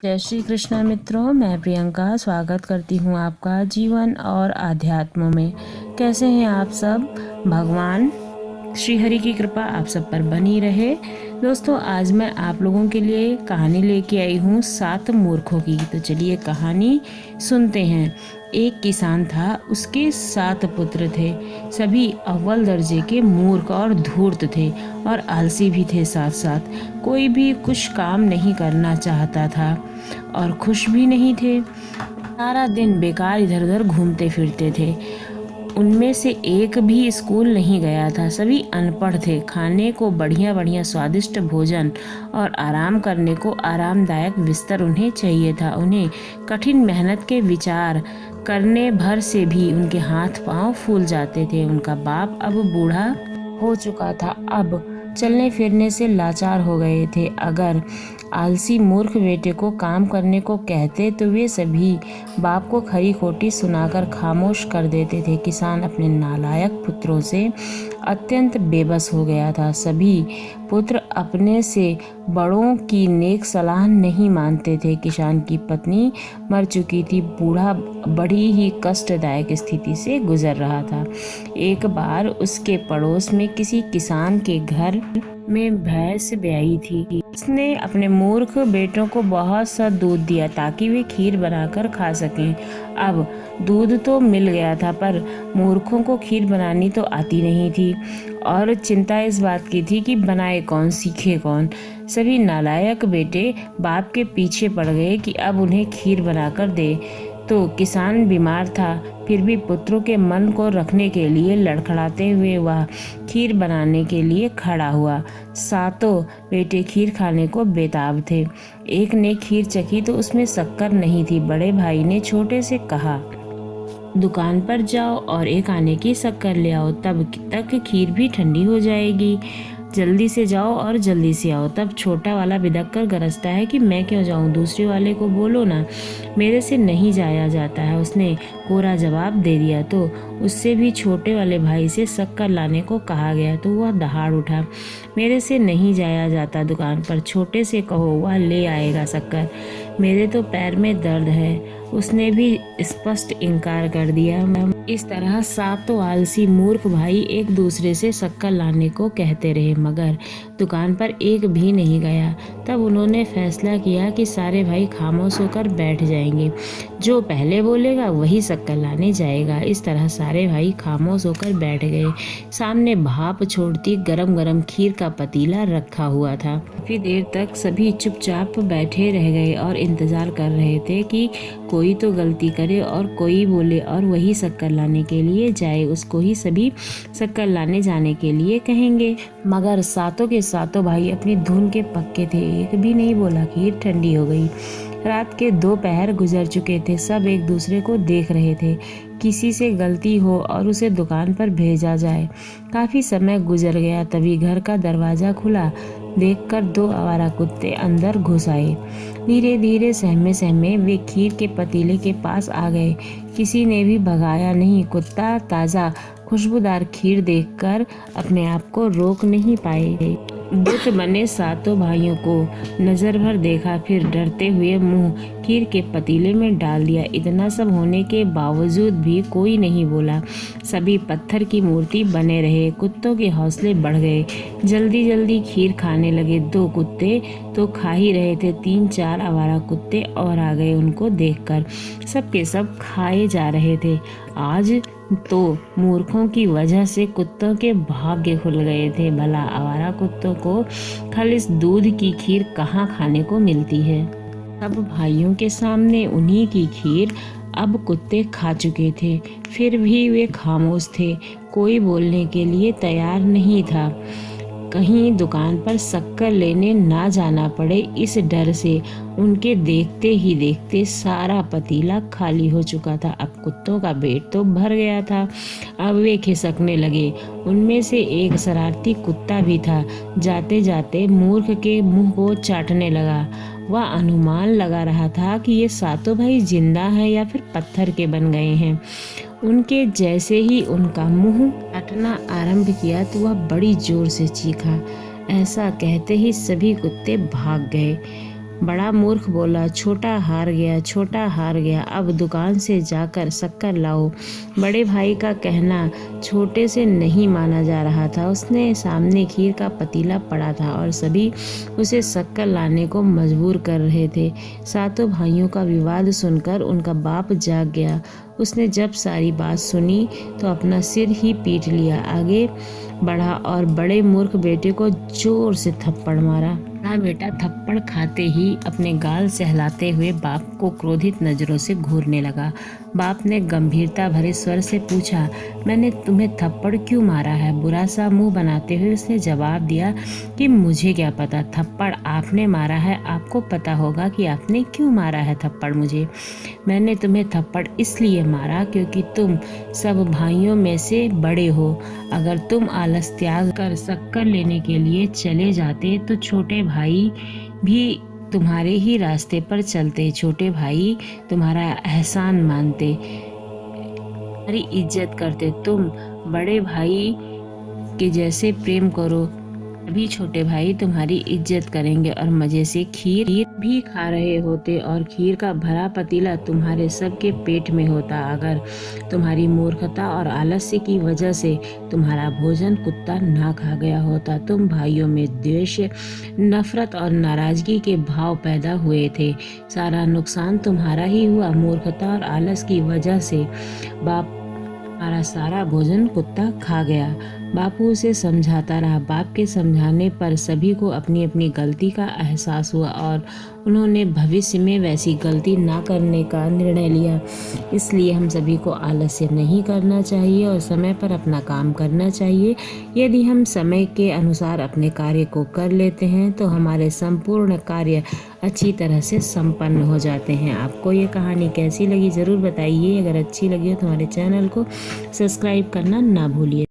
जय श्री कृष्ण मित्रों, मैं प्रियंका स्वागत करती हूँ आपका जीवन और आध्यात्म में। कैसे हैं आप सब? भगवान श्री हरि की कृपा आप सब पर बनी रहे। दोस्तों, आज मैं आप लोगों के लिए कहानी लेके आई हूँ 7 मूर्खों की। तो चलिए कहानी सुनते हैं। एक किसान था, उसके 7 पुत्र थे। सभी अव्वल दर्जे के मूर्ख और धूर्त थे और आलसी भी थे साथ साथ। कोई भी कुछ काम नहीं करना चाहता था और खुश भी नहीं थे। सारा दिन बेकार इधर उधर घूमते फिरते थे। उनमें से एक भी स्कूल नहीं गया था। सभी अनपढ़ थे। खाने को बढ़िया बढ़िया स्वादिष्ट भोजन और आराम करने को आरामदायक बिस्तर उन्हें चाहिए था। उन्हें कठिन मेहनत के विचार करने भर से भी उनके हाथ पांव फूल जाते थे। उनका बाप अब बूढ़ा हो चुका था, अब चलने फिरने से लाचार हो गए थे। अगर आलसी मूर्ख बेटे को काम करने को कहते तो वे सभी बाप को खरी खोटी सुनाकर खामोश कर देते थे। किसान अपने नालायक पुत्रों से अत्यंत बेबस हो गया था। सभी पुत्र अपने से बड़ों की नेक सलाह नहीं मानते थे। किसान की पत्नी मर चुकी थी। बूढ़ा बड़ी ही कष्टदायक स्थिति से गुजर रहा था। एक बार उसके पड़ोस में किसी किसान के घर में भैंस ब्याई थी। उसने अपने मूर्ख बेटों को बहुत सा दूध दिया ताकि वे खीर बनाकर खा सकें। अब दूध तो मिल गया था, पर मूर्खों को खीर बनानी तो आती नहीं थी और चिंता इस बात की थी कि बनाए कौन, सीखे कौन। सभी नालायक बेटे बाप के पीछे पड़ गए कि अब उन्हें खीर बनाकर दे। तो किसान बीमार था, फिर भी पुत्रों के मन को रखने के लिए लड़खड़ाते हुए वह खीर बनाने के लिए खड़ा हुआ। 7 बेटे खीर खाने को बेताब थे। एक ने खीर चखी तो उसमें शक्कर नहीं थी। बड़े भाई ने छोटे से कहा, दुकान पर जाओ और एक आने की शक्कर ले आओ, तब तक खीर भी ठंडी हो जाएगी। जल्दी से जाओ और जल्दी से आओ। तब छोटा वाला बिदक कर गरजता है कि मैं क्यों जाऊं, दूसरे वाले को बोलो ना, मेरे से नहीं जाया जाता है। उसने कोरा जवाब दे दिया तो उससे भी छोटे वाले भाई से शक्कर लाने को कहा गया तो वह दहाड़ उठा, मेरे से नहीं जाया जाता दुकान पर, छोटे से कहो वह ले आएगा शक्कर, मेरे तो पैर में दर्द है। उसने भी स्पष्ट इनकार कर दिया। इस तरह 7 आलसी मूर्ख भाई एक दूसरे से शक्कर लाने को कहते रहे, मगर दुकान पर एक भी नहीं गया। तब उन्होंने फैसला किया कि सारे भाई खामोश होकर बैठ जाएंगे, जो पहले बोलेगा वही शक्कर लाने जाएगा। इस तरह सारे भाई खामोश होकर बैठ गए। सामने भाप छोड़ती गरम गरम खीर का पतीला रखा हुआ था। काफी देर तक सभी चुपचाप बैठे रह गए और इंतजार कर रहे थे कि कोई तो गलती करे और कोई बोले और वही शक्कर लाने के लिए जाए, उसको ही सभी शक्कर लाने जाने के लिए कहेंगे। मगर 7 के 7 भाई अपनी धुन के पक्के थे। एक भी नहीं बोला। खीर ठंडी हो गई। रात के 2 पहर गुजर चुके थे। सब एक दूसरे को देख रहे थे, किसी से गलती हो और उसे दुकान पर भेजा जाए। काफी समय गुजर गया, तभी घर का दरवाजा खुला। देखकर 2 आवारा कुत्ते अंदर घुस आए। धीरे धीरे सहमे सहमे वे खीर के पतीले के पास आ गए। किसी ने भी भगाया नहीं। कुत्ता ताज़ा खुशबूदार खीर देखकर अपने आप को रोक नहीं पाए। बुत बने 7 भाइयों को नजर भर देखा, फिर डरते हुए मुंह खीर के पतीले में डाल दिया। इतना सब होने के बावजूद भी कोई नहीं बोला। सभी पत्थर की मूर्ति बने रहे। कुत्तों के हौसले बढ़ गए। जल्दी जल्दी खीर खाने लगे। 2 कुत्ते तो खा ही रहे थे, 3-4 आवारा कुत्ते और आ गए उनको देखकर। सब के सब खाए जा रहे थे। आज तो मूर्खों की वजह से कुत्तों के भाग्य खुल गए थे। भला आवारा कुत्तों को खालिस दूध की खीर कहाँ खाने को मिलती है। सब भाइयों के सामने उन्हीं की खीर अब कुत्ते खा चुके थे, फिर भी वे खामोश थे। कोई बोलने के लिए तैयार नहीं था। कहीं दुकान पर शक्कर लेने ना जाना पड़े, इस डर से उनके देखते ही देखते सारा पतीला खाली हो चुका था। अब कुत्तों का पेट तो भर गया था। अब वे खिसकने लगे। उनमें से एक शरारती कुत्ता भी था। जाते जाते मूर्ख के मुंह को चाटने लगा। वह अनुमान लगा रहा था कि ये 7 भाई जिंदा हैं या फिर पत्थर के बन गए हैं। उनके जैसे ही उनका मुंह चाटना आरंभ किया तो वह बड़ी जोर से चीखा। ऐसा कहते ही सभी कुत्ते भाग गए। बड़ा मूर्ख बोला, छोटा हार गया, छोटा हार गया, अब दुकान से जाकर शक्कर लाओ। बड़े भाई का कहना छोटे से नहीं माना जा रहा था। उसने सामने खीर का पतीला पड़ा था और सभी उसे शक्कर लाने को मजबूर कर रहे थे। सातों भाइयों का विवाद सुनकर उनका बाप जाग गया। उसने जब सारी बात सुनी तो अपना सिर ही पीट लिया, आगे बढ़ा और बड़े मूर्ख बेटे को जोर से थप्पड़ मारा। बड़ा बेटा थप्पड़ खाते ही अपने गाल सहलाते हुए बाप को क्रोधित नजरों से घूरने लगा। बाप ने गंभीरता भरे स्वर से पूछा, मैंने तुम्हें थप्पड़ क्यों मारा है? बुरा सा मुंह बनाते हुए उसने जवाब दिया कि मुझे क्या पता, थप्पड़ आपने मारा है, आपको पता होगा कि आपने क्यों मारा है थप्पड़ मुझे। मैंने तुम्हें थप्पड़ इसलिए मारा क्योंकि तुम सब भाइयों में से बड़े हो। अगर तुम आलस त्याग कर शक्कर लेने के लिए चले जाते तो छोटे भाई भी तुम्हारे ही रास्ते पर चलते, छोटे भाई तुम्हारा एहसान मानते, तुम्हारी इज्जत करते। तुम बड़े भाई के जैसे प्रेम करो, अभी छोटे भाई तुम्हारी इज्जत करेंगे और मजे से खीर भी खा रहे होते और खीर का भरा पतीला तुम्हारे सबके पेट में होता। अगर तुम्हारी मूर्खता और आलस्य की वजह से तुम्हारा भोजन कुत्ता ना खा गया होता। तुम भाइयों में द्वेष, नफरत और नाराजगी के भाव पैदा हुए थे। सारा नुकसान तुम्हारा ही हुआ। मूर्खता और आलस की वजह से हमारा सारा भोजन कुत्ता खा गया। बापू उसे समझाता रहा। बाप के समझाने पर सभी को अपनी अपनी गलती का एहसास हुआ और उन्होंने भविष्य में वैसी गलती ना करने का निर्णय लिया। इसलिए हम सभी को आलस्य नहीं करना चाहिए और समय पर अपना काम करना चाहिए। यदि हम समय के अनुसार अपने कार्य को कर लेते हैं तो हमारे संपूर्ण कार्य अच्छी तरह से संपन्न हो जाते हैं। आपको ये कहानी कैसी लगी ज़रूर बताइए। अगर अच्छी लगी हो तो हमारे चैनल को सब्सक्राइब करना ना भूलिए।